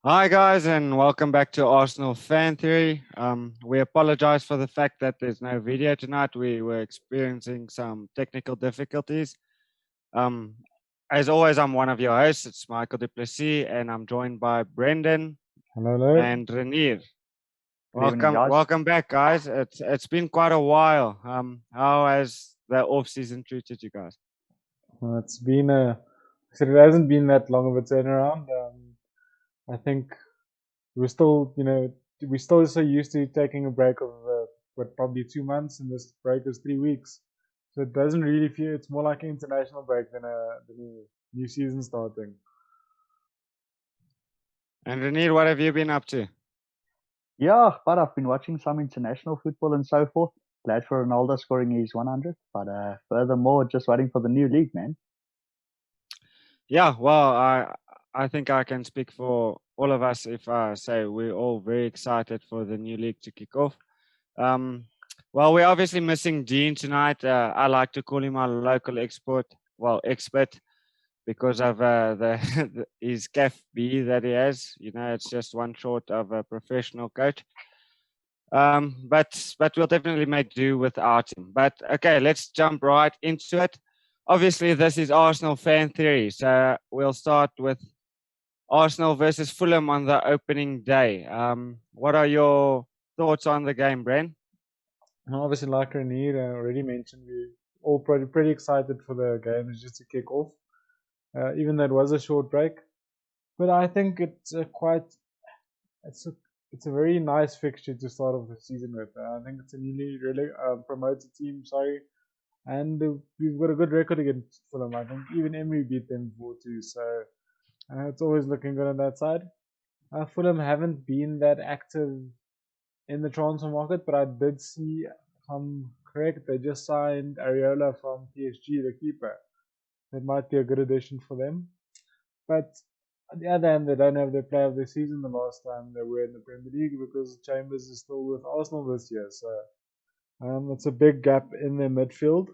Hi guys, and welcome back to Arsenal Fan Theory. We apologize for the fact that there's no video tonight. We were experiencing some technical difficulties. Um, as always, I'm one of your hosts. It's Michael Duplessis, and I'm joined by Brendan Hello, hello. and Reinier. Good evening, Welcome, guys. welcome back, guys. It's been quite a while. How has the off season treated you guys? Well, it hasn't been that long of a turnaround. I think we're still so used to taking a break of probably 2 months, and this break is 3 weeks. So it doesn't really feel. It's more like an international break than a new season starting. And Reinier, what have you been up to? Yeah, but I've been watching some international football and so forth. Glad for Ronaldo scoring his 100. But furthermore, just waiting for the new league, man. Yeah, well, I think I can speak for all of us if I say we're all very excited for the new league to kick off. Um, well, we're obviously missing Dean tonight. I like to call him our local expert, because of his CAF B that he has. You know, it's just one short of a professional coach. But we'll definitely make do without him. But okay, let's jump right into it. Obviously, this is Arsenal fan theory, so we'll start with Arsenal versus Fulham on the opening day. What are your thoughts on the game, Bren? And obviously, like Renier already mentioned, we're all pretty excited for the games just to kick off. Even though it was a short break, but I think it's a it's a very nice fixture to start off the season with. I think it's a newly really promoted team. Sorry, and we've got a good record against Fulham. I think even Emery beat them 4-2, so it's always looking good on that side. Fulham haven't been that active in the transfer market, but I did see, if I'm correct, they just signed Areola from PSG, the keeper. That might be a good addition for them. But on the other hand, they don't have their player of the season the last time they were in the Premier League because Chambers is still with Arsenal this year. So it's a big gap in their midfield.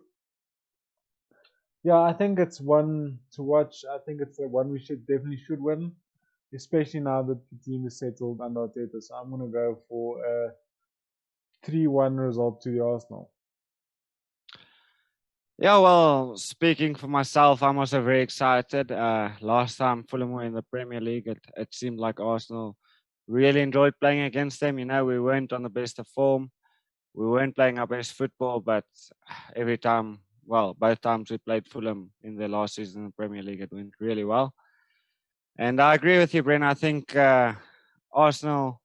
Yeah, I think it's one to watch. I think it's the one we definitely should win, especially now that the team is settled under Arteta. So I'm gonna go for a 3-1 result to the Arsenal. Yeah, well, speaking for myself, I'm also very excited. Last time Fulham were in the Premier League, it seemed like Arsenal really enjoyed playing against them. You know, we weren't on the best of form. We weren't playing our best football, but every time, well, both times we played Fulham in the last season in the Premier League, it went really well. And I agree with you, Bren. I think Arsenal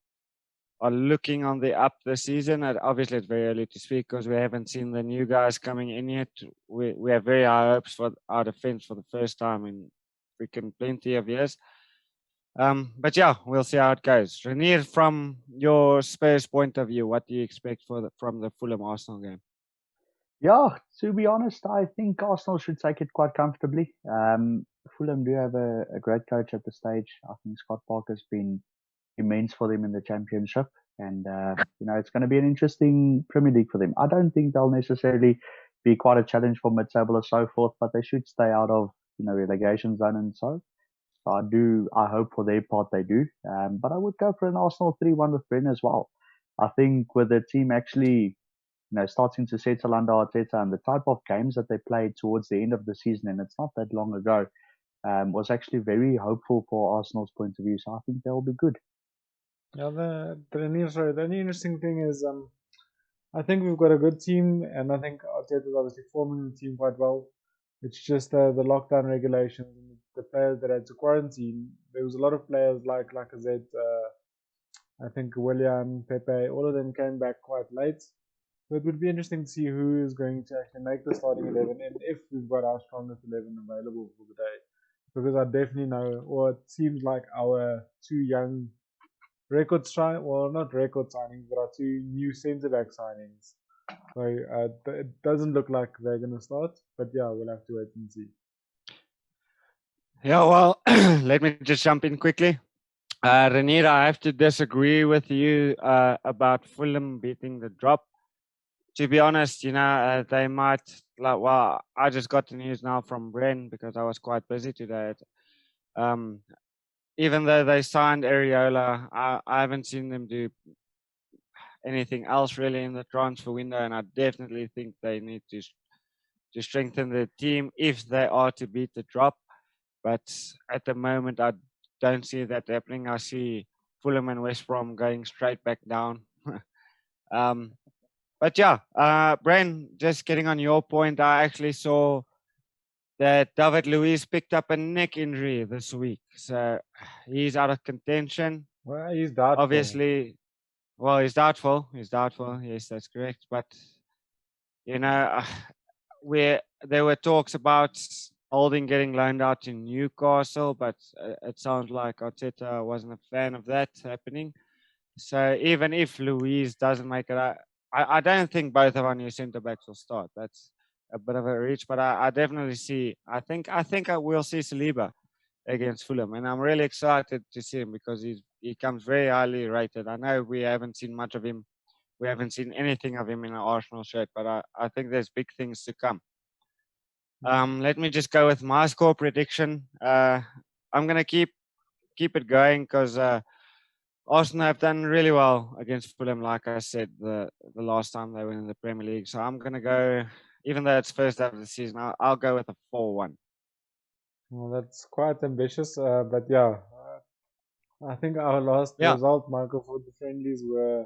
are looking on the up this season. And obviously, it's very early to speak because we haven't seen the new guys coming in yet. We have very high hopes for our defense for the first time in freaking plenty of years. But yeah, we'll see how it goes. Renier, from your Spurs point of view, what do you expect from the Fulham Arsenal game? Yeah, to be honest, I think Arsenal should take it quite comfortably. Fulham do have a great coach at the stage. I think Scott Parker's been immense for them in the championship. And, it's going to be an interesting Premier League for them. I don't think they'll necessarily be quite a challenge for mid-table or so forth, but they should stay out of, relegation zone and so. I hope for their part they do. But I would go for an Arsenal 3-1 with Bren as well. I think with the team actually, starting to settle under Arteta and the type of games that they played towards the end of the season, and it's not that long ago, was actually very hopeful for Arsenal's point of view. So I think they'll be good. Yeah, the only interesting thing is I think we've got a good team, and I think Arteta is obviously forming the team quite well. It's just the lockdown regulations and the players that had to quarantine. There was a lot of players like Lacazette, I think William, Pepe, all of them came back quite late. So it would be interesting to see who is going to actually make the starting 11 and if we've got our strongest 11 available for the day. Because I definitely know, or it seems like our two young not record signings, but our two new centre back signings. So it doesn't look like they're going to start, but yeah, we'll have to wait and see. Yeah, well, let me just jump in quickly. Renier, I have to disagree with you about Fulham beating the drop. To be honest, they might, I just got the news now from Bren because I was quite busy today. Um, even though they signed Areola, I haven't seen them do anything else really in the transfer window, and I definitely think they need to strengthen the team if they are to beat the drop. But at the moment, I don't see that happening. I see Fulham and West Brom going straight back down. But yeah, Bren, just getting on your point, I actually saw that David Luiz picked up a neck injury this week. So he's out of contention. Well, he's doubtful. Obviously, well, he's doubtful. He's doubtful. Yes, that's correct. But, you know, where there were talks about Holding getting loaned out to Newcastle, but it sounds like Arteta wasn't a fan of that happening. So even if Luiz doesn't make it, I don't think both of our new centre backs will start. That's a bit of a reach, but I definitely see. I think I will see Saliba against Fulham, and I'm really excited to see him because he comes very highly rated. I know we haven't seen much of him. We haven't seen anything of him in an Arsenal shirt, but I think there's big things to come. Let me just go with my score prediction. I'm gonna keep it going because Arsenal have done really well against Fulham, like I said the last time they were in the Premier League. So I'm gonna go, even though it's first half of the season, I'll go with a 4-1. Well, that's quite ambitious, but yeah, I think our last result, Michael, for the friendlies were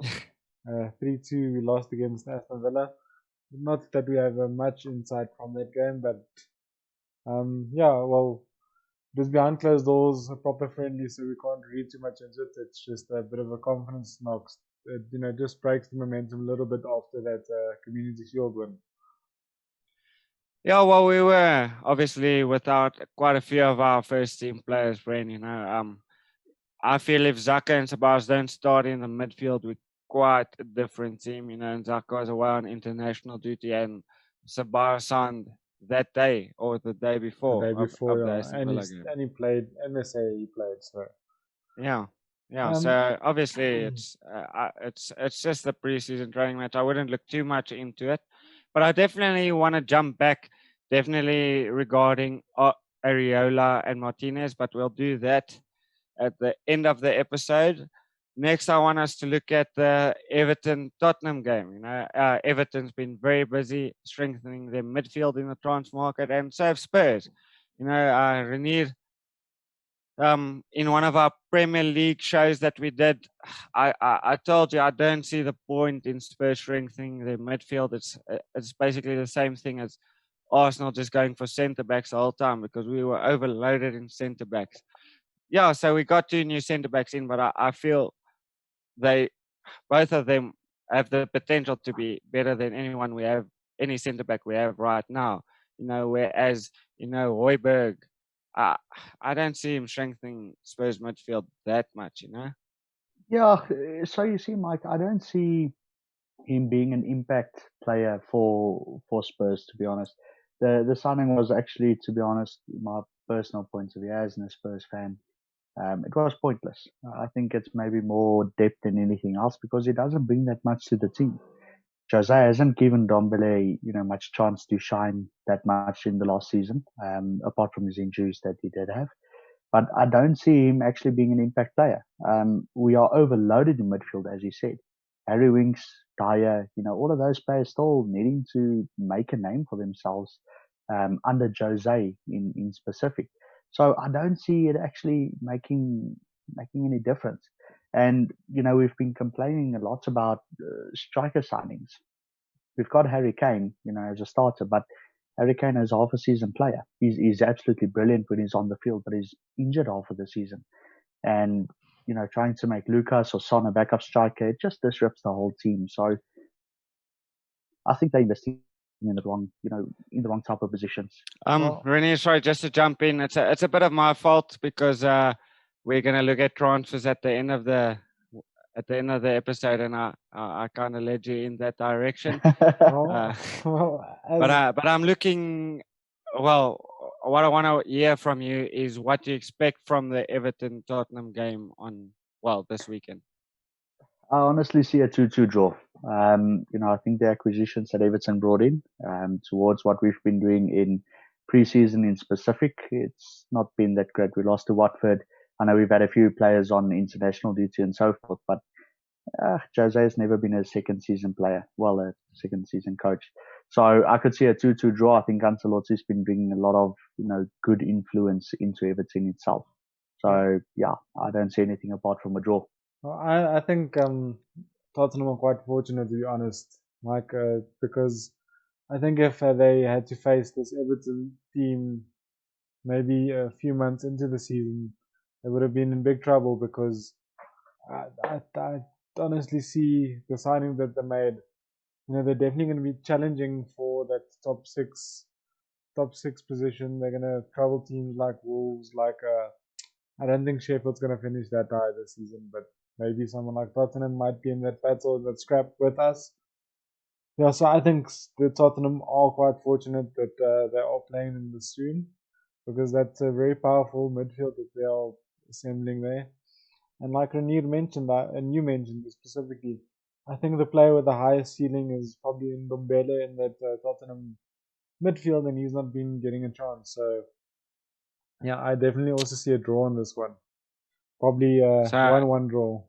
3-2. We lost against Aston Villa. Not that we have much insight from that game, but yeah, well, just behind closed doors, a proper friendly, so we can't read too much into it. It's just a bit of a confidence knock. It, just breaks the momentum a little bit after that Community Shield win. Yeah, well, we were obviously without quite a few of our first team players, Bren. I feel if Zaka and Sabas don't start in the midfield, we're quite a different team. And Zaka was away on international duty, and Sabas signed that day or the day before. The day before, of the yeah. Aston Villa game. And he played, MSA he played, so. Yeah. So obviously it's just the preseason training match. I wouldn't look too much into it, but I definitely want to jump back, definitely regarding Areola and Martinez. But we'll do that at the end of the episode. Next, I want us to look at the Everton-Tottenham game. Everton's been very busy strengthening their midfield in the transfer market, and so have Spurs. Reinier, in one of our Premier League shows that we did, I told you I don't see the point in Spurs strengthening their midfield. It's basically the same thing as Arsenal just going for centre backs the whole time because we were overloaded in centre backs. Yeah, so we got 2 new centre backs in, but I feel both of them have the potential to be better than any centre back we have right now. Whereas Højbjerg, I don't see him strengthening Spurs midfield that much. Yeah, so you see, Mike, I don't see him being an impact player for Spurs, to be honest. The signing was actually, to be honest, my personal point of view as a Spurs fan, it was pointless. I think it's maybe more depth than anything else because he doesn't bring that much to the team. Jose hasn't given Dombele, much chance to shine that much in the last season, apart from his injuries that he did have. But I don't see him actually being an impact player. We are overloaded in midfield, as you said. Harry Winks, Dyer, all of those players still needing to make a name for themselves under Jose in specific. So I don't see it actually making any difference. And, we've been complaining a lot about striker signings. We've got Harry Kane, as a starter, but Harry Kane is half a season player. He's absolutely brilliant when he's on the field, but he's injured half of the season. And, trying to make Lucas or Son a backup striker, it just disrupts the whole team. So I think they're investing in the wrong type of positions. Reinier, sorry, just to jump in, it's a bit of my fault because we're going to look at transfers at the end of the episode, and I kind of led you in that direction. But I'm looking. Well, what I want to hear from you is what you expect from the Everton Tottenham game this weekend. I honestly see a 2-2 draw. I think the acquisitions that Everton brought in towards what we've been doing in pre-season in specific, it's not been that great. We lost to Watford. I know we've had a few players on international duty and so forth, but Jose has never been a second season player. Well, a second season coach. So I could see a 2-2 draw. I think Ancelotti's been bringing a lot of good influence into Everton itself. So yeah, I don't see anything apart from a draw. Well, I think Tottenham are quite fortunate, to be honest, Mike, because I think if they had to face this Everton team maybe a few months into the season, they would have been in big trouble because I honestly see the signing that they made. They're definitely going to be challenging for that top six position. They're going to trouble teams like Wolves. I don't think Sheffield's going to finish that high this season, but maybe someone like Tottenham might be in that battle, that scrap with us. Yeah, so I think the Tottenham are quite fortunate that they are playing in the stream because that's a very powerful midfield that they are assembling there. And like Reinier mentioned, and you mentioned specifically, I think the player with the highest ceiling is probably in Ndombele in that Tottenham midfield, and he's not been getting a chance. So, yeah, I definitely also see a draw in this one. Probably 1-1 draw.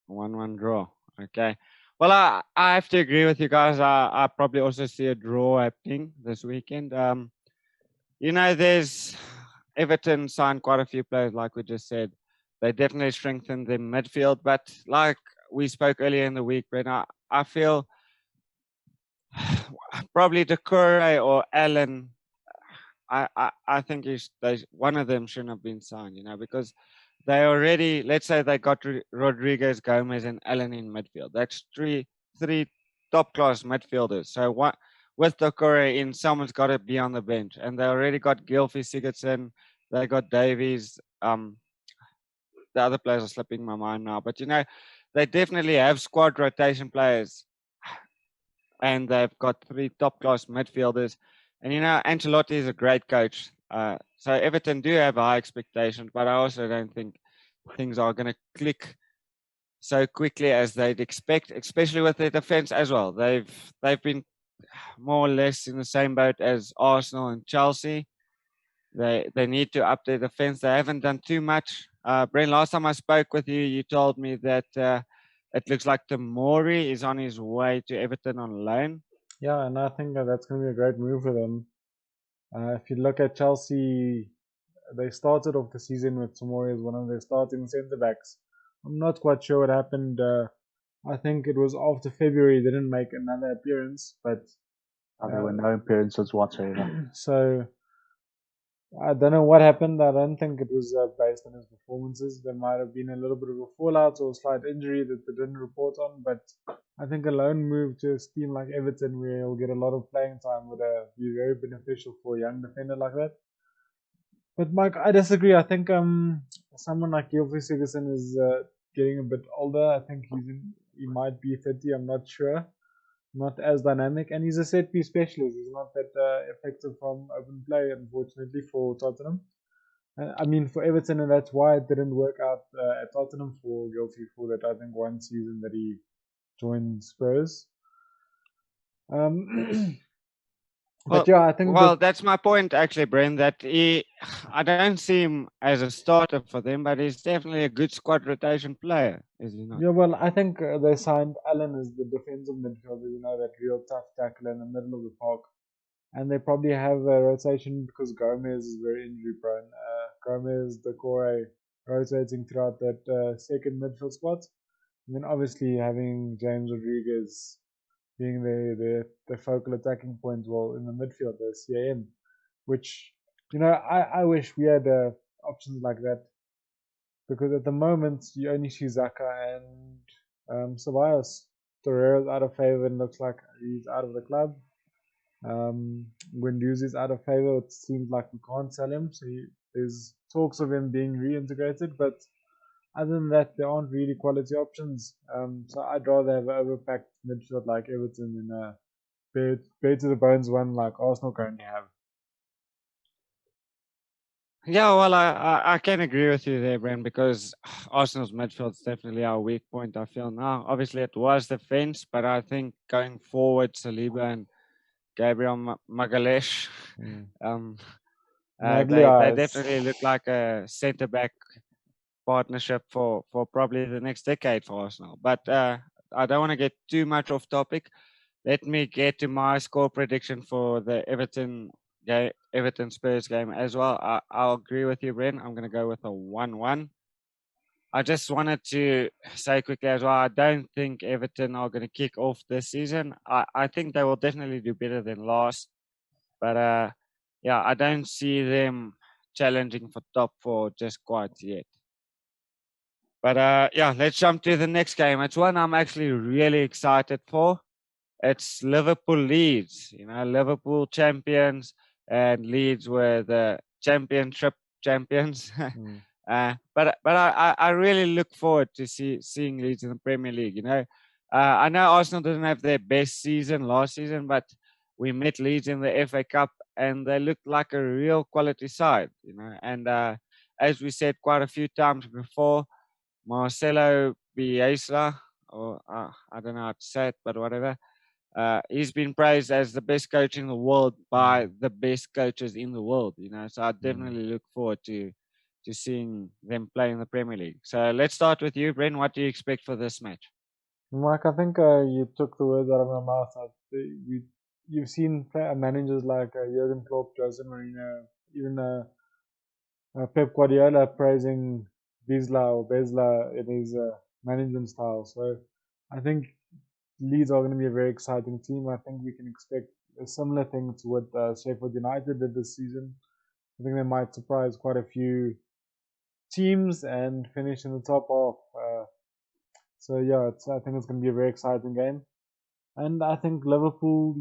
1-1 draw. Okay. Well, I have to agree with you guys. I probably also see a draw happening this weekend. There's Everton signed quite a few players, like we just said. They definitely strengthened their midfield, but like we spoke earlier in the week, Bren, I feel probably Decore or Allen. I think one of them shouldn't have been signed, because they already, let's say they got Rodriguez, Gomez, and Allen in midfield. That's three top class midfielders. So what with Decore in, someone's got to be on the bench, and they already got Gylfi Sigurdsson. They got Davies. The other players are slipping my mind now, but they definitely have squad rotation players, and they've got three top class midfielders. And Ancelotti is a great coach. So Everton do have high expectations, but I also don't think things are going to click so quickly as they'd expect, especially with their defense as well. They've been more or less in the same boat as Arsenal and Chelsea. They need to up their defense. They haven't done too much. Bren, last time I spoke with you, you told me that it looks like Tomori is on his way to Everton on loan. Yeah, and I think that's going to be a great move for them. If you look at Chelsea, they started off the season with Tomori as one of their starting centre backs. I'm not quite sure what happened. I think it was after February they didn't make another appearance, but there were no appearances whatsoever. So I don't know what happened. I don't think it was based on his performances. There might have been a little bit of a fallout or a slight injury that they didn't report on, but I think a loan move to a team like Everton where he'll get a lot of playing time would be very beneficial for a young defender like that. But Mike, I disagree. I think someone like Gylfi Sigurdsson is getting a bit older. I think he might be 30. I'm not sure. Not as dynamic, and he's a set piece specialist. He's not that effective from open play, unfortunately, for Tottenham. I mean, for Everton, and that's why it didn't work out at Tottenham for Gylfi for that, I think, one season that he joined Spurs. But yeah, I think. Well, that's my point, actually, Bren, that I don't see him as a starter for them, but he's definitely a good squad rotation player, is he not? Yeah, well, I think they signed Allen as the defensive midfielder, that real tough tackler in the middle of the park. And they probably have a rotation because Gomez is very injury prone. Gomez, Decore rotating throughout that second midfield spot. And then obviously having James Rodriguez being the focal attacking point, well, in the midfield, the CAM, which, I wish we had options like that. Because at the moment, you only see Xhaka and Ceballos. Torreira's out of favor and looks like he's out of the club. Guendouzi's out of favor. It seems like we can't sell him. So there's talks of him being reintegrated. But other than that, there aren't really quality options. So I'd rather have an overpacked midfield like Everton than a bare to the bones one like Arsenal currently have. Yeah, well, I can agree with you there, Bren, because Arsenal's midfield is definitely our weak point, I feel now. Obviously, it was defense, but I think going forward, Saliba and Gabriel Magalhaes, they definitely look like a centre-back partnership for probably the next decade for Arsenal. But I don't want to get too much off topic. Let me get to my score prediction for the Everton Spurs game as well. I'll agree with you, Bren. I'm going to go with a 1-1. I just wanted to say quickly as well, I don't think Everton are going to kick off this season. I think they will definitely do better than last. But yeah, I don't see them challenging for top 4 just quite yet. But yeah, let's jump to the next game. It's one I'm actually really excited for. It's Liverpool Leeds. Liverpool champions and Leeds were the championship champions. But I really look forward to seeing Leeds in the Premier League. I know Arsenal didn't have their best season last season, but we met Leeds in the FA Cup and they looked like a real quality side. And as we said quite a few times before, Marcelo Bielsa, or I don't know how to say it, but whatever. He's been praised as the best coach in the world by the best coaches in the world. So I definitely look forward to seeing them play in the Premier League. So let's start with you, Bren. What do you expect for this match? Mark, I think you took the words out of my mouth. You've seen managers like Jurgen Klopp, Jose Mourinho, even Pep Guardiola praising Besla in his management style. So I think Leeds are going to be a very exciting team. I think we can expect a similar thing to what Sheffield United did this season. I think they might surprise quite a few teams and finish in the top half. So yeah, I think it's going to be a very exciting game. And I think Liverpool,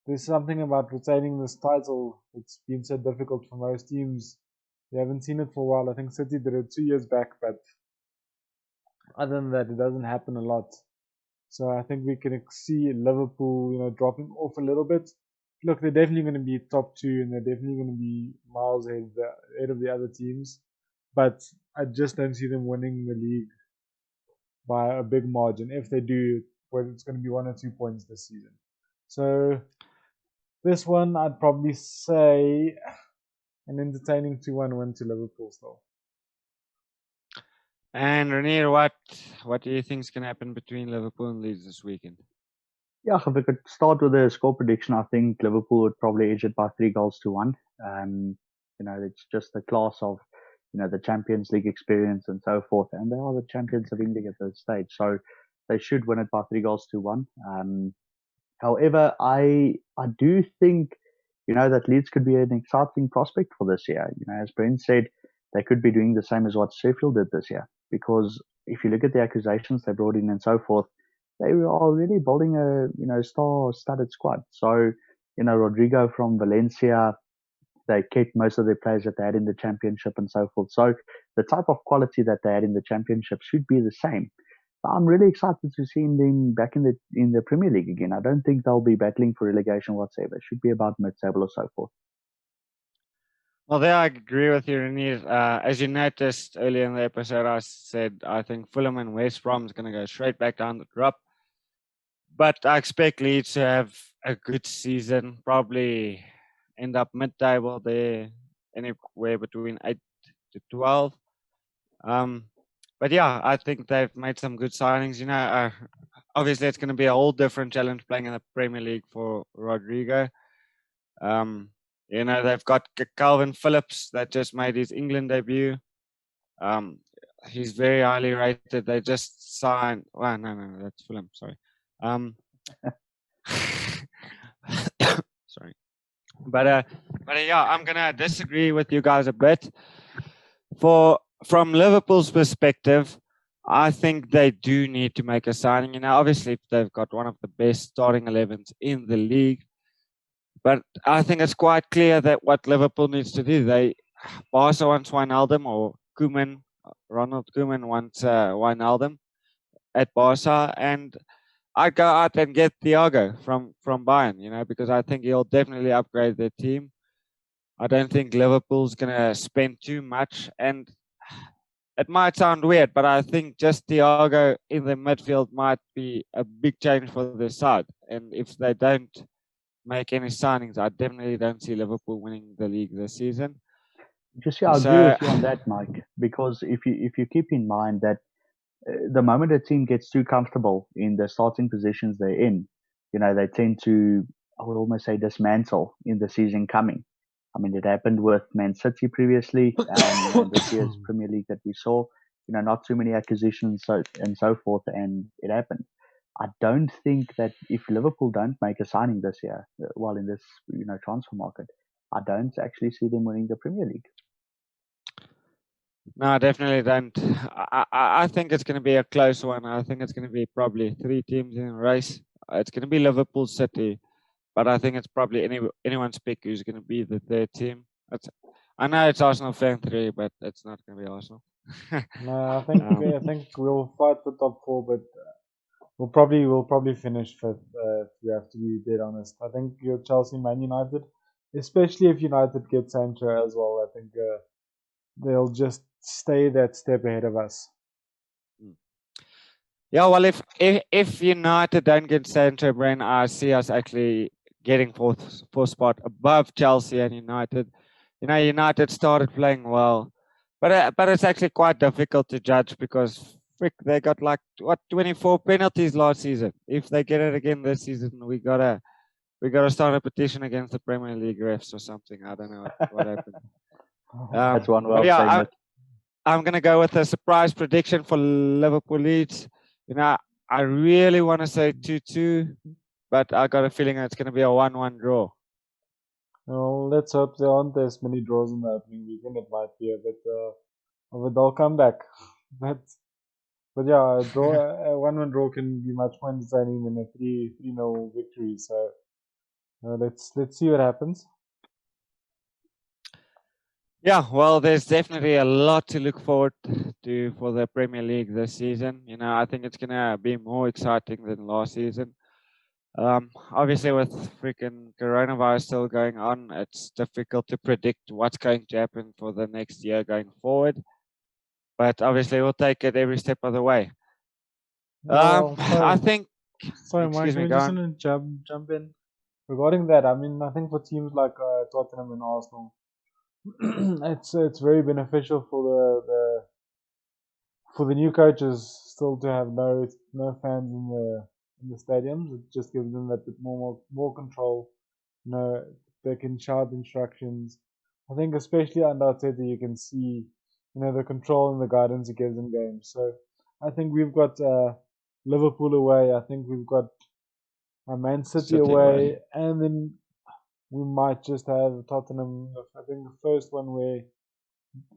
there's something about retaining this title. It's been so difficult for most teams. We haven't seen it for a while. I think City did it 2 years back, but other than that, it doesn't happen a lot. So I think we can see Liverpool, dropping off a little bit. Look, they're definitely going to be top 2, and they're definitely going to be miles ahead of the other teams. But I just don't see them winning the league by a big margin. If they do, well, it's going to be 1 or 2 points this season. So this one, I'd probably say an entertaining 2-1 win to Liverpool still. And Reinier, what do you think is going to happen between Liverpool and Leeds this weekend? Yeah, if we could start with the score prediction, I think Liverpool would probably edge it by 3-1. It's just the class of, the Champions League experience and so forth. And they are the champions of England at this stage. So they should win it by 3-1. However, I do think, that Leeds could be an exciting prospect for this year. As Brent said, they could be doing the same as what Sheffield did this year. Because if you look at the acquisitions they brought in and so forth, they are really building a, star-studded squad. So, Rodrigo from Valencia, they kept most of their players that they had in the championship and so forth. So the type of quality that they had in the championship should be the same. I'm really excited to see them back in the Premier League again. I don't think they'll be battling for relegation whatsoever. It should be about mid-table or so forth. Well, there I agree with you, Reinier. As you noticed earlier in the episode, I said I think Fulham and West Brom is going to go straight back down the drop. But I expect Leeds to have a good season, probably end up mid-table there, anywhere between 8 to 12. But yeah, I think they've made some good signings. Obviously it's going to be a whole different challenge playing in the Premier League for Rodrigo. They've got Calvin Phillips that just made his England debut. He's very highly rated. They just signed. Well, no, that's Fulham. Sorry. Sorry. But yeah, I'm gonna disagree with you guys a bit. From Liverpool's perspective, I think they do need to make a signing. Obviously they've got one of the best starting 11s in the league. But I think it's quite clear that what Liverpool needs to do, Barca wants Wijnaldum, or Ronald Koeman wants Wijnaldum at Barca, and I'd go out and get Thiago from Bayern, because I think he'll definitely upgrade their team. I don't think Liverpool's going to spend too much, and it might sound weird, but I think just Thiago in the midfield might be a big change for their side, and if they don't make any signings, I definitely don't see Liverpool winning the league this season. Just I agree with you on that, Mike. Because if you keep in mind that the moment a team gets too comfortable in the starting positions they're in, they tend to, I would almost say, dismantle in the season coming. I mean, it happened with Man City previously, in this year's Premier League that we saw. Not too many acquisitions and so forth, and it happened. I don't think that if Liverpool don't make a signing this year, while in this transfer market, I don't actually see them winning the Premier League. No, I definitely don't. I think it's going to be a close one. I think it's going to be probably 3 teams in a race. It's going to be Liverpool, City, but I think it's probably anyone's pick who's going to be the third team. I know it's Arsenal fan 3, but it's not going to be Arsenal. No, I think we'll fight for top 4, but we'll probably finish 5th. If we have to be dead honest. I think you're Chelsea, Man United, especially if United get Sancho as well. I think they'll just stay that step ahead of us. Yeah, well, if United don't get Sancho, Bren, I see us actually getting fourth spot above Chelsea and United. United started playing well, but it's actually quite difficult to judge because they got 24 penalties last season. If they get it again this season, we gotta start a petition against the Premier League refs or something. I don't know what happened. That's one way of saying it. I'm gonna go with a surprise prediction for Liverpool Leeds. I really want to say 2-2, but I got a feeling it's going to be a 1-1 draw. Well, let's hope there aren't as many draws in the opening weekend. It might be a bit of a dull comeback. But yeah, a 1-1 draw can be much more entertaining than a 3-0 victory. So let's see what happens. Yeah, well, there's definitely a lot to look forward to for the Premier League this season. I think it's going to be more exciting than last season. Obviously, with freaking coronavirus still going on, it's difficult to predict what's going to happen for the next year going forward. But obviously, we'll take it every step of the way. I think. Sorry, Mike. I just want to jump in regarding that. I mean, I think for teams like Tottenham and Arsenal, it's very beneficial for the new coaches still to have no fans in the stadiums. It just gives them that bit more control. They can shout instructions. I think especially under Arteta, you can see the control and the guidance he gives in games. So I think we've got Liverpool away. I think we've got Man City away, and then we might just have Tottenham. I think the first one where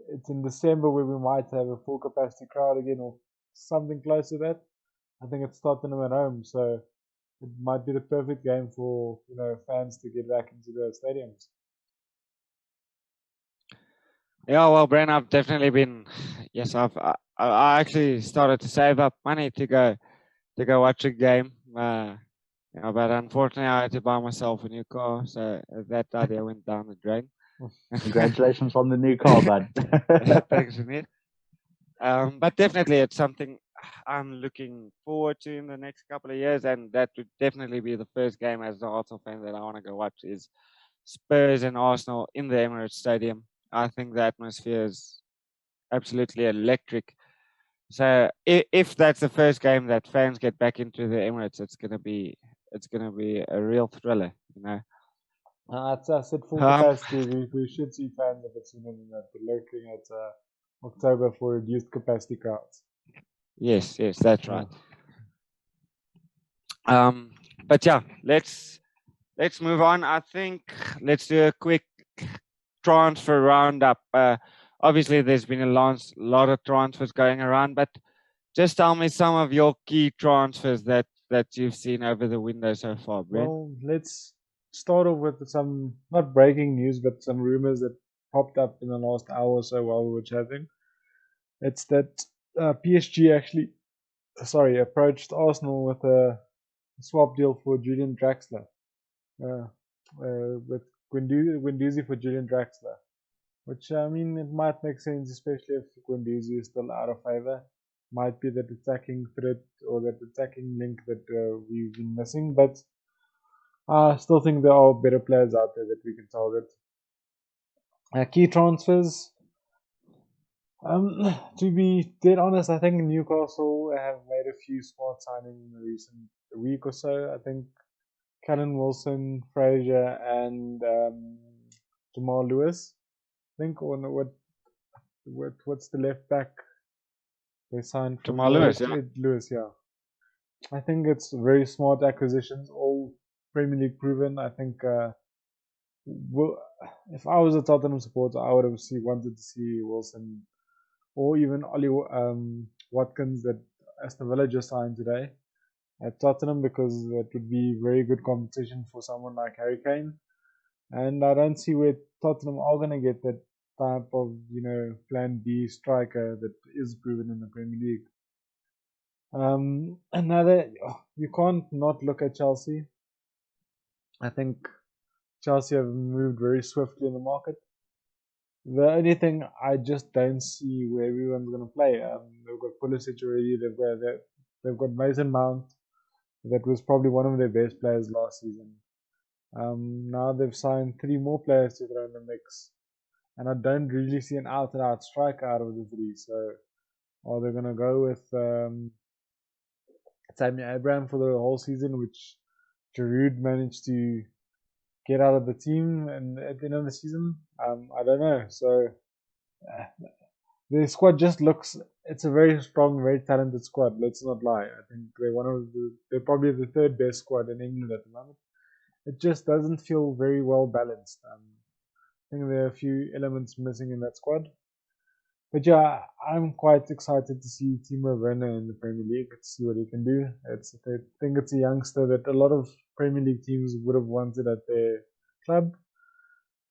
it's in December where we might have a full capacity crowd again or something close to that. I think it's Tottenham at home, so it might be the perfect game for fans to get back into the stadiums. Yeah, well, Bren, I've definitely been. Yes, I actually started to save up money to go watch a game. But unfortunately, I had to buy myself a new car, so that idea went down the drain. Congratulations on the new car, bud. Thanks, Reinier. But definitely, it's something I'm looking forward to in the next couple of years, and that would definitely be the first game as an Arsenal fan that I want to go watch is Spurs and Arsenal in the Emirates Stadium. I think the atmosphere is absolutely electric. So if that's the first game that fans get back into the Emirates, it's gonna be a real thriller, I said full capacity. We should see fans if it's sooner than that. We're looking at October for reduced capacity crowds. Yes, that's right. But yeah, let's move on. I think let's do a quick transfer roundup. Obviously, there's been a lot of transfers going around, but just tell me some of your key transfers that you've seen over the window so far, Brent. Well, let's start off with some, not breaking news, but some rumors that popped up in the last hour or so while we were chatting. It's that PSG actually, approached Arsenal with a swap deal for Julian Draxler, with Guendouzi for Julian Draxler. Which, I mean, it might make sense, especially if Guendouzi is still out of favour. Might be that attacking threat or that attacking link that we've been missing, but I still think there are better players out there that we can target. Key transfers. To be dead honest, I think Newcastle have made a few smart signings in the recent week or so. I think Callum Wilson, Fraser, and Jamal Lewis. I think on what's the left back they signed from Jamal Lewis, Norwich? yeah. Lewis, yeah. I think it's very smart acquisitions, all Premier League proven. I think if I was a Tottenham supporter, I would have wanted to see Wilson or even Ollie Watkins that Aston Villa just signed today at Tottenham, because that would be very good competition for someone like Harry Kane. And I don't see where Tottenham are going to get that type of, plan B striker that is proven in the Premier League. Another, you can't not look at Chelsea. I think Chelsea have moved very swiftly in the market. The only thing I just don't see where everyone's going to play. They've got Pulisic already. They've got Mason Mount. That was probably one of their best players last season. Now they've signed 3 more players to throw in the mix, and I don't really see an out-and-out striker out of the 3. So, are they going to go with Tammy Abraham for the whole season, which Giroud managed to get out of the team and at the end of the season? I don't know. So the squad just looks, it's a very strong, very talented squad. Let's not lie. I think they're probably the 3rd best squad in England at the moment. It just doesn't feel very well balanced. I think there are a few elements missing in that squad. But yeah, I'm quite excited to see Timo Werner in the Premier League, to see what he can do. I think it's a youngster that a lot of Premier League teams would have wanted at their club.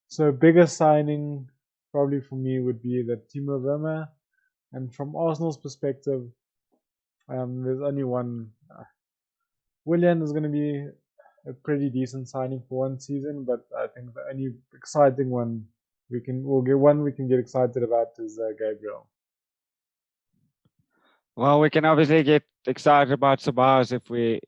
So biggest signing probably for me would be that Timo Werner. And from Arsenal's perspective, there's only one. Willian is going to be a pretty decent signing for one season, but I think the only exciting one we can get excited about is Gabriel. Well, we can obviously get excited about Sabas if we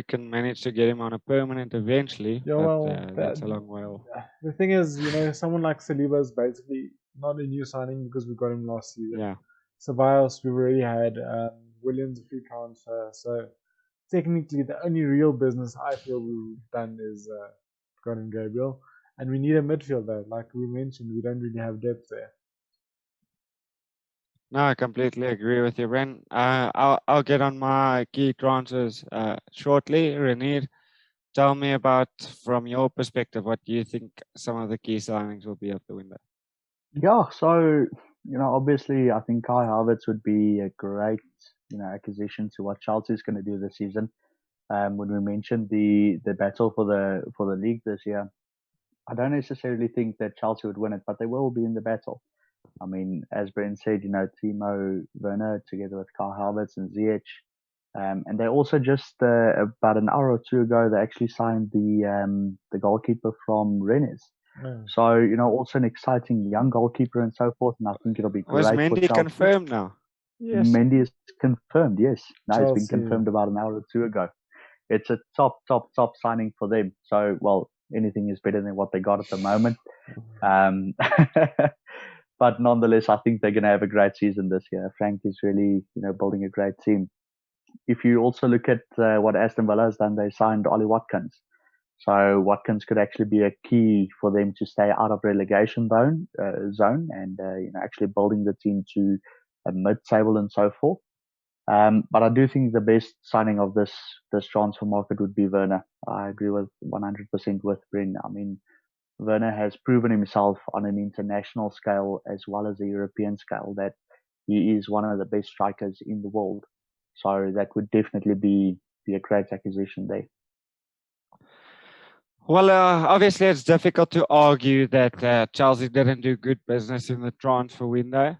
can manage to get him on a permanent eventually. Yeah, but well, that's a long way off. the thing is, someone like Saliba is basically not a new signing because we got him last season. Yeah. Ceballos we've already had. Williams a free transfer. So technically, the only real business I feel we've done is gotten Gabriel. And we need a midfielder. Like we mentioned, we don't really have depth there. No, I completely agree with you, Bren. I'll get on my key transfers shortly. Reinier, tell me about, from your perspective, what do you think some of the key signings will be of the window? Yeah, so obviously, I think Kai Havertz would be a great acquisition to what Chelsea is going to do this season. When we mentioned the battle for the league this year, I don't necessarily think that Chelsea would win it, but they will be in the battle. I mean, as Bren said, Timo Werner together with Kai Havertz and Ziyech. And they also just about an hour or 2 ago, they actually signed the goalkeeper from Rennes. So, also an exciting young goalkeeper and so forth. And I think it'll be great Was for Mendy Chelsea. confirmed now? Yes. Mendy is confirmed, yes. Now Chelsea. it's been confirmed about an hour or 2 ago. It's a top signing for them. So, well, anything is better than what they got at the moment. But nonetheless, I think they're going to have a great season this year. Frank is really, building a great team. If you also look at what Aston Villa has done, they signed Ollie Watkins. So Watkins could actually be a key for them to stay out of relegation zone and actually building the team to a mid-table and so forth. But I do think the best signing of this transfer market would be Werner. I agree with 100% with Bren. I mean, Werner has proven himself on an international scale as well as a European scale that he is one of the best strikers in the world. So that would definitely be a great acquisition there. Well, obviously it's difficult to argue that Chelsea didn't do good business in the transfer window.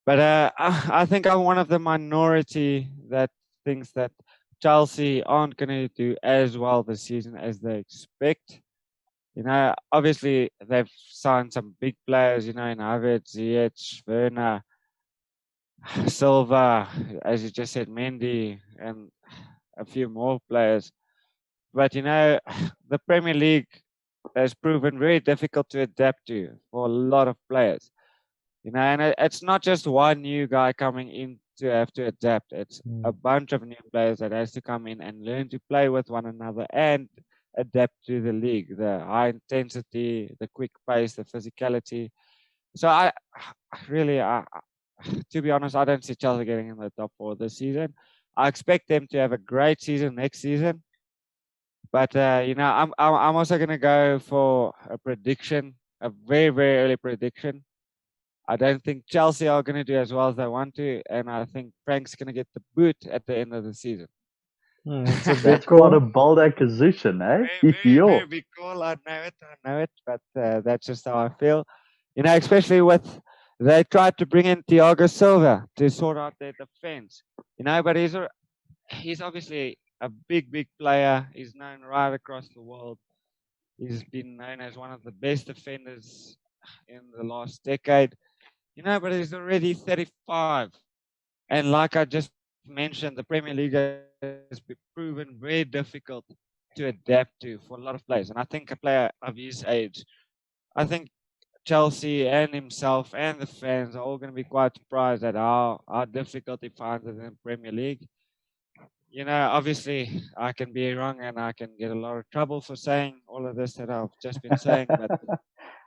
But I think I'm one of the minority that thinks that Chelsea aren't going to do as well this season as they expect. Obviously they've signed some big players, in Havertz, Ziyech, Werner, Silva, as you just said, Mendy, and a few more players. But the Premier League has proven very difficult to adapt to for a lot of players. And it's not just one new guy coming in to have to adapt. It's a bunch of new players that has to come in and learn to play with one another and adapt to the league, the high intensity, the quick pace, the physicality. So really, to be honest, I don't see Chelsea getting in the top four this season. I expect them to have a great season next season. But I'm also gonna go for a prediction, a very very early prediction. I don't think Chelsea are gonna do as well as they want to, and I think Frank's gonna get the boot at the end of the season. It's a big That's quite a call. bold acquisition, eh? Very Yo. very big call. I know it, but that's just how I feel. Especially with they tried to bring in Thiago Silva to sort out their defense. But he's obviously a big player. He's known right across the world. He's been known as one of the best defenders in the last decade. But he's already 35. And like I just mentioned, the Premier League has proven very difficult to adapt to for a lot of players. And I think a player of his age, I think Chelsea and himself and the fans are all going to be quite surprised at how difficult he finds it in the Premier League. Obviously, I can be wrong and I can get a lot of trouble for saying all of this that I've just been saying, but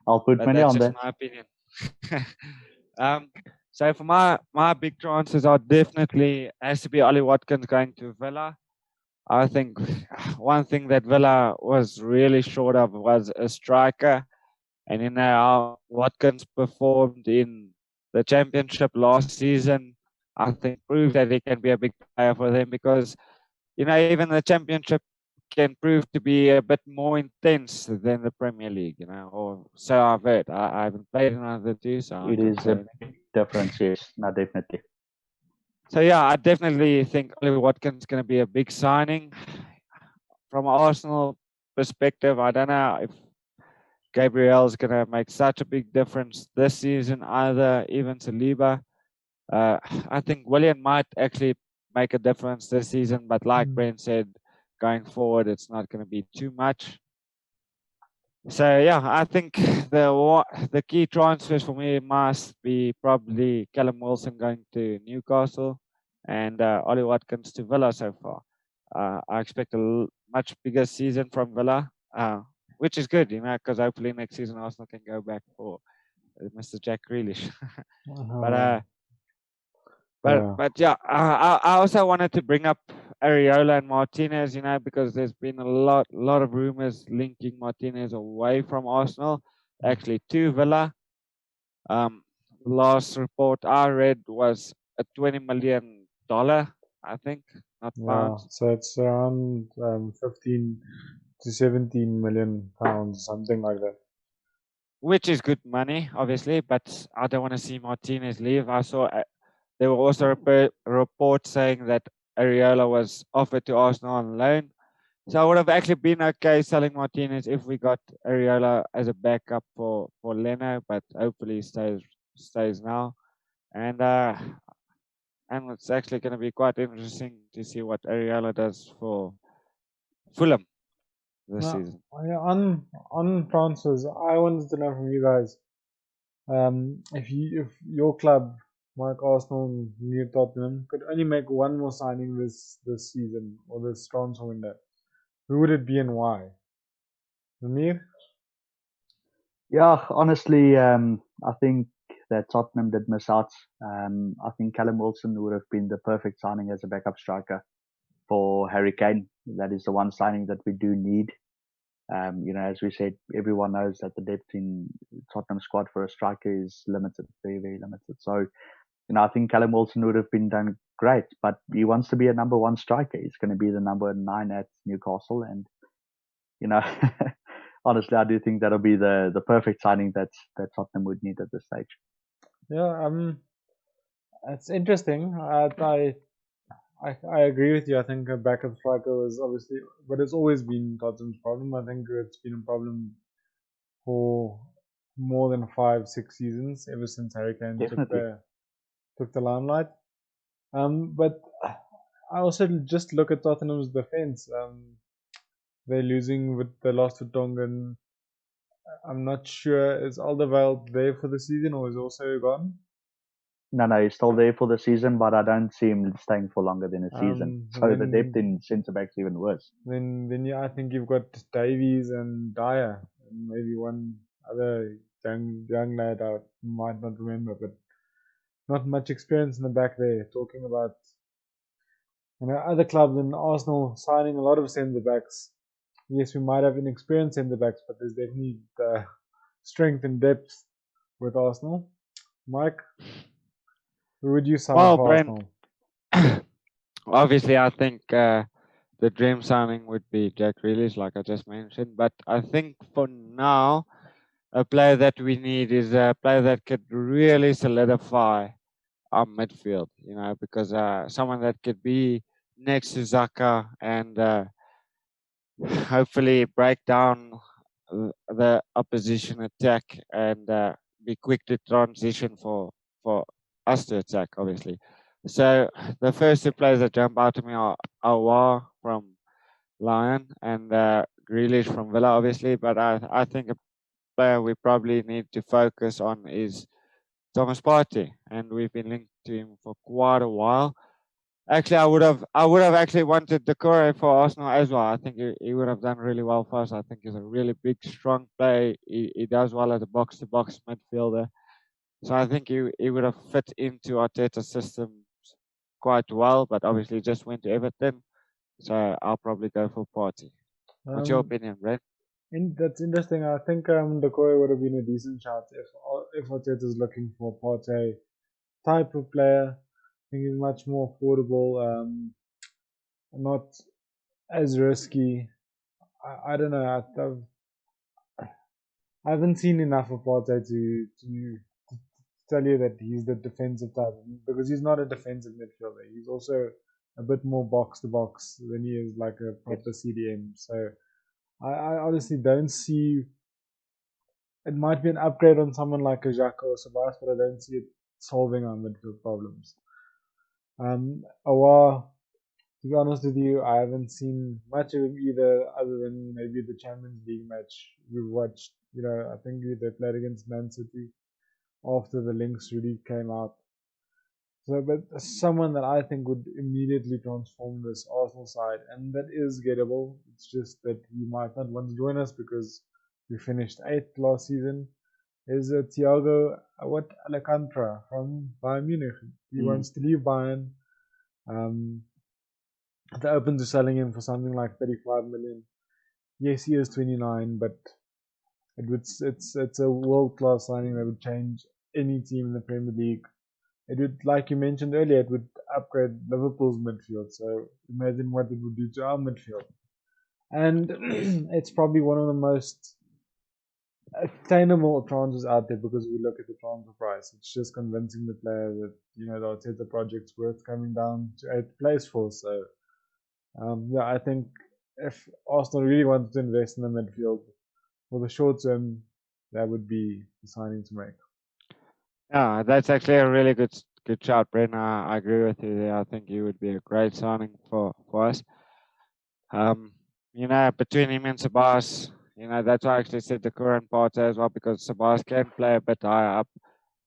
I'll put money that's on just that. my opinion. So for my big chances are definitely has to be Ollie Watkins going to Villa. I think one thing that Villa was really short of was a striker, and how Watkins performed in the Championship last season, I think proved that he can be a big player for them because even the Championship can prove to be a bit more intense than the Premier League, or so I've heard. I haven't played in either two, so I It can't is say a anything. big difference, yes. No, definitely. So yeah, I definitely think Ollie Watkins is going to be a big signing. From an Arsenal perspective, I don't know if Gabriel is going to make such a big difference this season either, even Saliba. I think William might actually make a difference this season, but like Bren said, going forward, it's not going to be too much. So yeah, I think the key transfers for me must be probably Callum Wilson going to Newcastle and Ollie Watkins to Villa so far. I expect a much bigger season from Villa, which is good, because hopefully next season Arsenal can go back for Mr. Jack Grealish. but yeah, I also wanted to bring up Areola and Martinez, because there's been a lot of rumors linking Martinez away from Arsenal, actually to Villa. Last report I read was a $20 million, I think, not pounds. So it's around 15 to 17 million pounds, something like that. Which is good money, obviously, but I don't want to see Martinez leave. I saw there were also reports saying that Areola was offered to Arsenal on loan. So I would have actually been okay selling Martinez if we got Areola as a backup for Leno, but hopefully he stays now. And it's actually going to be quite interesting to see what Areola does for Fulham this season. On transfers, I wanted to know from you guys, if your club, like Arsenal and New Tottenham, could only make one more signing this season or this transfer window, who would it be and why? Amir? Yeah, honestly, I think that Tottenham did miss out. I think Callum Wilson would have been the perfect signing as a backup striker for Harry Kane. That is the one signing that we do need. As we said, everyone knows that the depth in Tottenham squad for a striker is limited, very, very limited. So, I think Callum Wilson would have been done great, but he wants to be a number one striker. He's going to be the number 9 at Newcastle, and honestly, I do think that'll be the perfect signing that Tottenham would need at this stage. Yeah, it's interesting. I agree with you. I think a backup striker is obviously, but it's always been Tottenham's problem. I think it's been a problem for more than 5-6 seasons ever since Harry Kane took the limelight. But I also just look at Tottenham's defense. They're losing with the loss to Tongan. I'm not sure, is Alderweireld there for the season or is also gone? No, he's still there for the season, but I don't see him staying for longer than a season. So the depth Then in centre backs even worse. yeah, I think you've got Davies and Dyer and maybe one other young lad I might not remember, but not much experience in the back there. Talking about other clubs and Arsenal signing a lot of centre backs. Yes, we might have inexperienced centre backs, but there's definitely strength and depth with Arsenal. Mike, who would you sign Well, for Brent, Arsenal? obviously, I think the dream signing would be Jack Grealish, like I just mentioned. But I think for now, a player that we need is a player that could really solidify our midfield, because someone that could be next to Zaka and hopefully break down the opposition attack and be quick to transition for us to attack, obviously. So the first two players that jump out to me are Awar from Lyon and Grealish from Villa, obviously. But I think a player we probably need to focus on is Thomas Partey, and we've been linked to him for quite a while. Actually, I would have actually wanted Decore for Arsenal as well. I think he would have done really well for us. I think he's a really big, strong player. He does well as a box-to-box midfielder. So I think he would have fit into Arteta's system quite well, but obviously just went to Everton. So I'll probably go for Partey. What's your Um, opinion, Brett? that's interesting. I think Decoy would have been a decent shot if Arteta is looking for a Partey type of player. I think he's much more affordable, not as risky. I don't know. I haven't seen enough of Partey to tell you that he's the defensive type because he's not a defensive midfielder. He's also a bit more box to box than he is like a proper CDM. So I honestly don't see. It might be an upgrade on someone like a Xhaka or Sabas, but I don't see it solving our midfield problems. Awa, to be honest with you, I haven't seen much of him either, other than maybe the Champions League match we watched. I think they played against Man City after the links really came out. So, but someone that I think would immediately transform this Arsenal side, and that is gettable. It's just that he might not want to join us because we finished 8th last season. Is Thiago Alcantara from Bayern Munich? He wants to leave Bayern. They're open to selling him for something like 35 million. Yes, he is 29, but it's a world class signing that would change any team in the Premier League. It would, like you mentioned earlier, it would upgrade Liverpool's midfield. So imagine what it would do to our midfield. And it's probably one of the most attainable transfers out there because we look at the transfer price. It's just convincing the player that the Arteta project's worth coming down to 8th place for. So yeah, I think if Arsenal really wanted to invest in the midfield for the short term, that would be the signing to make. Yeah, that's actually a really good shot, Brent. I agree with you there. I think he would be a great signing for us. Between him and Sabas, that's why I actually said the current part as well, because Sabas can play a bit higher up,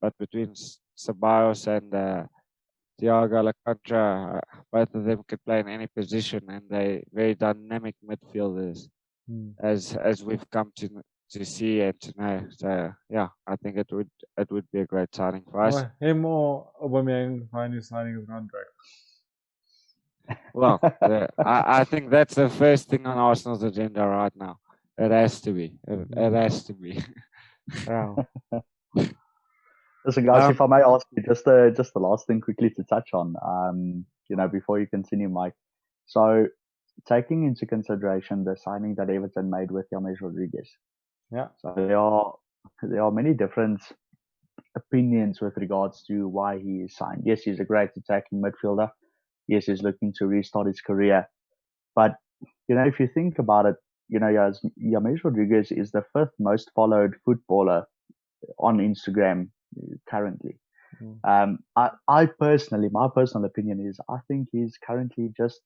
but between Sabas and Thiago Alcantara, both of them could play in any position, and they very dynamic midfielders, as we've come to see and to know. So yeah, I think it would be a great signing for us. Well, him or Aubameyang finally signing his contract. Well, I think that's the first thing on Arsenal's agenda right now. It has to be. It has to be. Yeah. Listen, guys, if I may ask you just the last thing quickly to touch on, before you continue, Mike. So, taking into consideration the signing that Everton made with James Rodriguez, Yeah. so there are many different opinions with regards to why he is signed. Yes, he's a great attacking midfielder. Yes, he's looking to restart his career. But, if you think about it, James Rodriguez is the 5th most followed footballer on Instagram currently. I personally, my personal opinion is, I think he's currently just,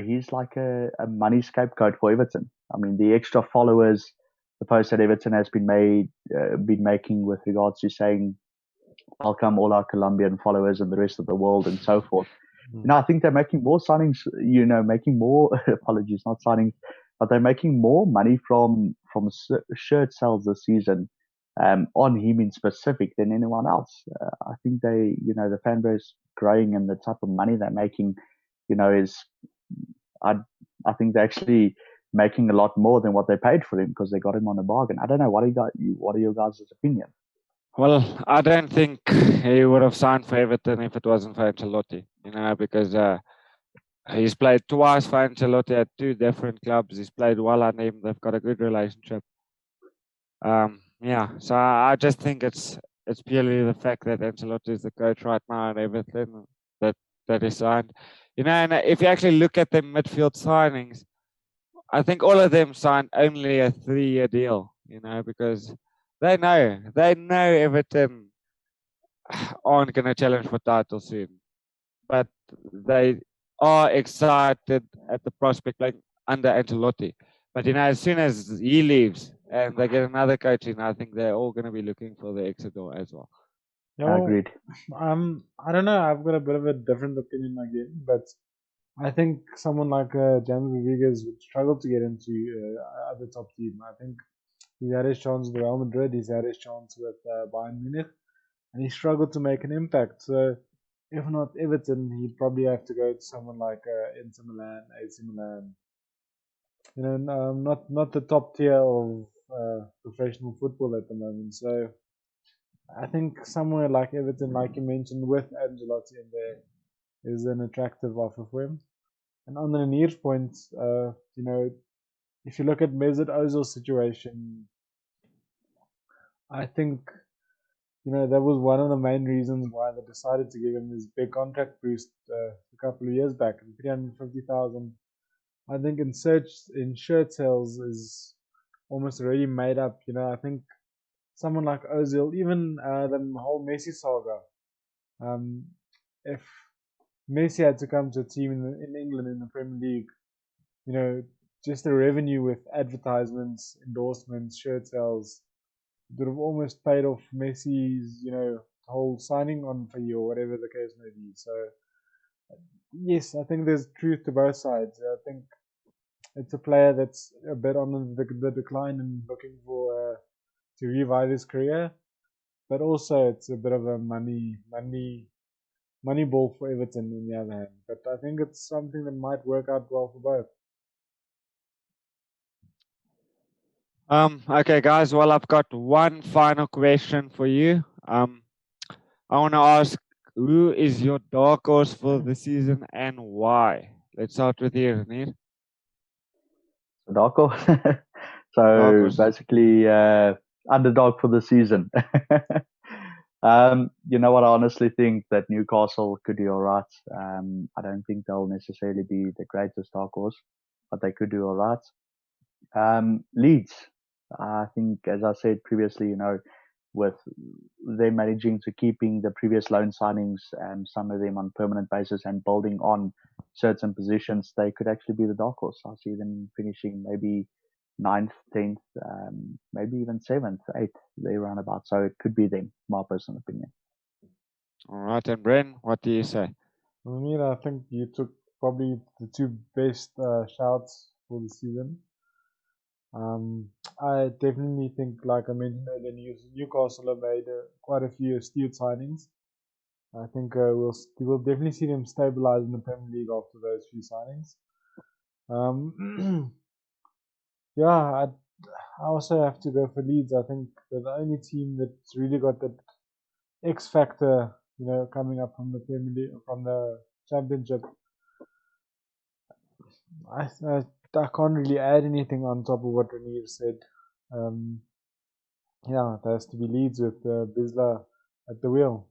he's like a money scapegoat for Everton. I mean, the extra followers the post that Everton has been making with regards to saying welcome all our Colombian followers and the rest of the world and so forth. I think they're making more signings, making more apologies, not signings, but they're making more money from shirt sales this season on him in specific than anyone else. I think the fan base growing and the type of money they're making, is I think they're actually making a lot more than what they paid for him because they got him on a bargain. I don't know. What are your guys' opinion? Well, I don't think he would have signed for Everton if it wasn't for Ancelotti, because he's played twice for Ancelotti at two different clubs. He's played well under him. They've got a good relationship. So I just think it's purely the fact that Ancelotti is the coach right now at Everton that he signed. And if you actually look at the midfield signings, I think all of them signed only a 3-year deal, because they know Everton aren't going to challenge for title soon, but they are excited at the prospect playing under Ancelotti. But as soon as he leaves and they get another coach in, I think they're all going to be looking for the exit door as well. Agreed. I don't know. I've got a bit of a different opinion again, but I think someone like James Rodriguez would struggle to get into other top team. I think he had his chance with Real Madrid. He's had his chance with Bayern Munich, and he struggled to make an impact. So, if not Everton, he'd probably have to go to someone like Inter Milan, AC Milan. Not the top tier of professional football at the moment. So, I think somewhere like Everton, like you mentioned, with Ancelotti in there, is an attractive offer for him. And on the Reinier point, if you look at Mesut Ozil's situation, I think that was one of the main reasons why they decided to give him this big contract boost a couple of years back, 350,000. I think in shirt sales is almost already made up. I think someone like Ozil, even the whole Messi saga, if Messi had to come to a team in England in the Premier League, just the revenue with advertisements, endorsements, shirt sales would have almost paid off Messi's, whole signing on fee or whatever the case may be. So, yes, I think there's truth to both sides. I think it's a player that's a bit on the decline and looking for to revive his career, but also it's a bit of a money ball for Everton on the other hand. But I think it's something that might work out well for both. Okay, guys. Well, I've got one final question for you. I want to ask, who is your dark horse for the season and why? Let's start with you, Reinier. Dark horse. So basically, underdog for the season. You know what? I honestly think that Newcastle could do all right. I don't think they'll necessarily be the greatest dark horse, but they could do all right. Leeds. I think, as I said previously, with them managing to keeping the previous loan signings and some of them on permanent basis and building on certain positions, they could actually be the dark horse. I see them finishing maybe 9th, 10th, maybe even 7th, 8th, they roundabout. So it could be them, my personal opinion. All right, and Bren, what do you say? I think you took probably the two best shouts for the season. I definitely think, like I mentioned earlier, Newcastle have made quite a few astute signings. I think we'll definitely see them stabilize in the Premier League after those few signings. I also have to go for Leeds. I think they're the only team that's really got that X factor, coming up from the Premier League, from the Championship. I can't really add anything on top of what Reinier said. It has to be Leeds with Bisla at the wheel.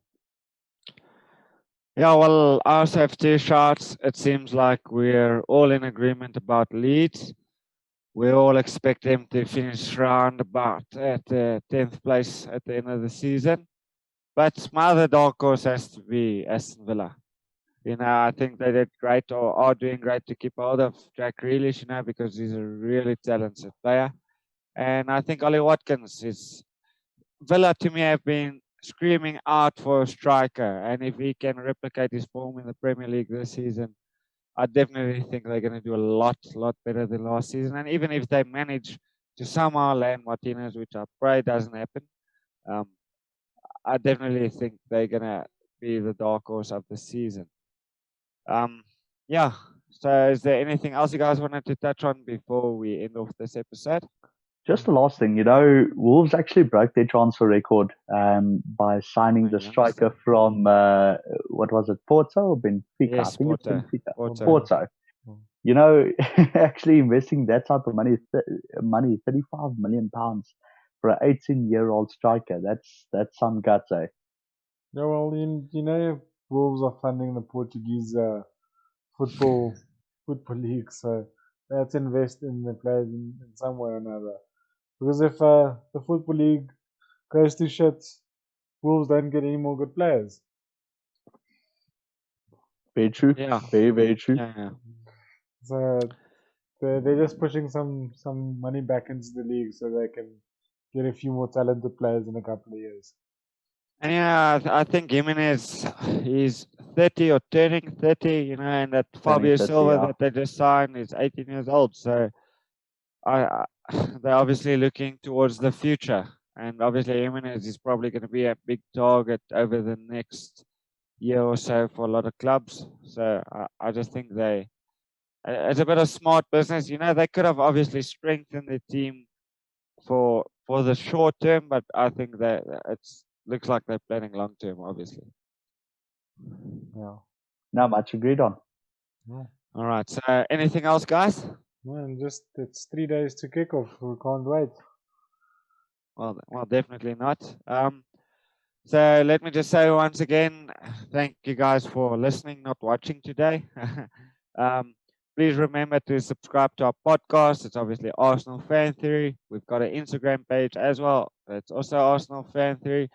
Yeah, well, I also have two shots. It seems like we're all in agreement about Leeds. We all expect them to finish round about at 10th place at the end of the season. But my other dark horse has to be Aston Villa. I think they did great or are doing great to keep hold of Jack Grealish, because he's a really talented player. And I think Ollie Watkins is Villa to me have been screaming out for a striker, and if he can replicate his form in the Premier League this season, I definitely think they're going to do a lot better than last season. And even if they manage to somehow land Martinez, which I pray doesn't happen, I definitely think they're going to be the dark horse of the season. Yeah. So is there anything else you guys wanted to touch on before we end off this episode? Just the last thing, Wolves actually broke their transfer record by signing the striker from, what was it, Porto or Benfica? Yes, I think Porto. it's Benfica. Porto. Actually investing that type of money, 35 million pounds for an 18-year-old striker, that's some guts, eh? Yeah, well, Wolves are funding the Portuguese football league, so they have to invest in the players in some way or another. Because if the football league goes to shit, Wolves don't get any more good players. Very true. Yeah. Very, very true. Yeah. So they're just pushing some money back into the league so they can get a few more talented players in a couple of years. And I think Jimenez is 30 or turning 30, and that Fabio Silva that they just signed is 18 years old. So they're obviously looking towards the future. And obviously Jimenez is probably going to be a big target over the next year or so for a lot of clubs. So I just think it's a bit of smart business. They could have obviously strengthened the team for the short term, but I think that looks like they're planning long term, obviously. Yeah. No, much agreed on. Yeah. All right. So anything else, guys? Man, it's 3 days to kick off. We can't wait. Well, definitely not. So let me just say once again, thank you guys for listening, not watching today. Please remember to subscribe to our podcast. It's obviously Arsenal Fan Theory. We've got an Instagram page as well. It's also Arsenal Fan Theory.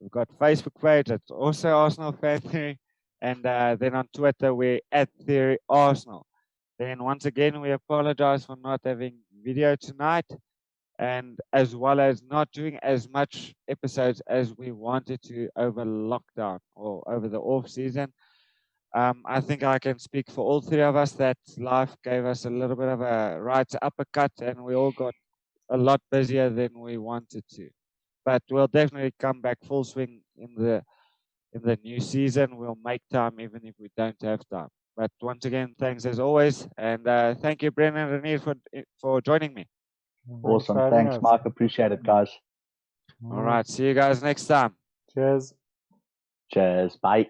We've got Facebook page. It's also Arsenal Fan Theory. And then on Twitter, we're at Theory Arsenal. Then once again, we apologize for not having video tonight, and as well as not doing as much episodes as we wanted to over lockdown or over the off season. I think I can speak for all three of us that life gave us a little bit of a right uppercut, and we all got a lot busier than we wanted to. But we'll definitely come back full swing in the new season. We'll make time even if we don't have time. But once again, thanks as always, and thank you, Bren and Reinier, for joining me. Awesome. Thanks, Mark. Appreciate it, guys. All right. See you guys next time. Cheers. Cheers. Bye.